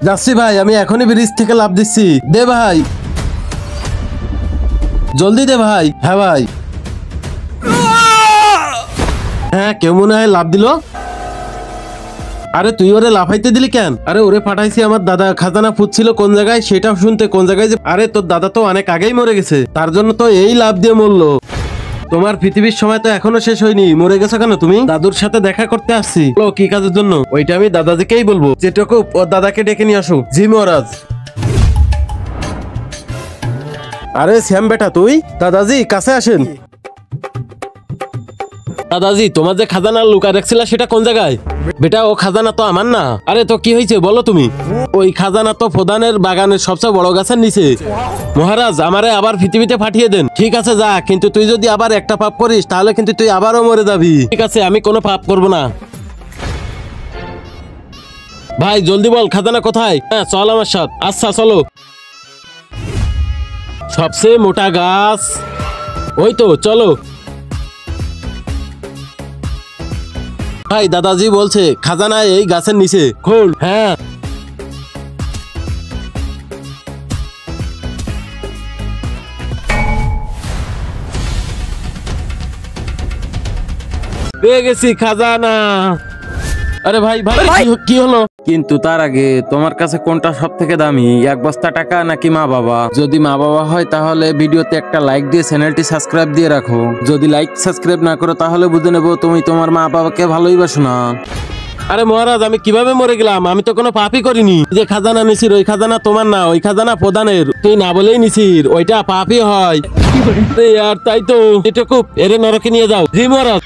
যাচ্ছি ভাই, আমি এখনই ব্রিজ থেকে লাফ দিচ্ছি। দে ভাই, জলদি দে ভাই। হ্যাঁ ভাই। হ্যাঁ, কেউ মনে হয় লাফ দিল। আরে তুই ওরে লাফাইতে দিলি কেন? আরে ওরে পাঠাইছি আমার দাদা খাজানা ফুটছিল কোন জায়গায় সেটাও শুনতে, কোন জায়গায় যে। আরে তোর দাদা তো অনেক আগেই মরে গেছে, তার জন্য তো এই লাভ দিয়ে মরলো। তোমার পৃথিবীর সময় তো এখনো শেষ হয়নি, মরে গেছো কেন তুমি? দাদুর সাথে দেখা করতে আসছি। কি কাজের জন্য? ওইটা আমি দাদাজিকেই বলবো। যেটুকু ওর দাদাকে ডেকে নিয়ে আসো। জি মহারাজ। আরে শ্যাম বেটা তুই? দাদাজি কাছে আসেন। দাদাজি, তোমার যে খাজানা লুকায় রাখছিল সেটা কোন জায়গায়? বেটা ও খাজানা তো আমার না। আরে তো কি হয়েছে বলো তুমি? ওই খাজানা তো প্রধানের বাগানের সবচেয়ে বড় গাছের নিচে। মহারাজ, আমারে আবার পৃথিবীতে পাঠিয়ে দেন। ঠিক আছে যা, কিন্তু তুই যদি আবার একটা পাপ করিস তাহলে কিন্তু তুই আবারও মরে যাবি। ঠিক আছে, আমি কোনো পাপ করব না। ভাই জলদি বল, খাজানা কোথায়? হ্যাঁ চল আমার সাথে। আচ্ছা চলো। সবচেয়ে মোটা গাছ ওই তো, চলো। ভাই দাদাজি বলছে খাজানা এই গাছের নিচে। খোল। হ্যাঁ। পেয়ে গেছি খাজানা। আরে ভাই ভাই কি হলো? কিন্তু তার আগে তোমার কাছে কোনটা সব থেকে দামি, এক বস্তা টাকা নাকি মা বাবা? যদি মা বাবা হয় তাহলে ভিডিওতে একটা লাইক দিয়ে চ্যানেলটি সাবস্ক্রাইব দিয়ে রাখো। যদি লাইক সাবস্ক্রাইব না করো তাহলে বুঝে নেবো তুমি তোমার মা বাবাকে ভালোই বাসো না। আরে মহারাজ, আমি কিভাবে মরে গেলাম? আমি তো কোনো পাপই করিনি। যে খাজানা নিছির ওই খাজানা তোমার না, ওই খাজানা প্রধানের। তুই না বলেই নিছির, ওইটা পাপই হয়। আর তাই তো এটুকু এরে নরকে নিয়ে যাও। জি মহারাজ।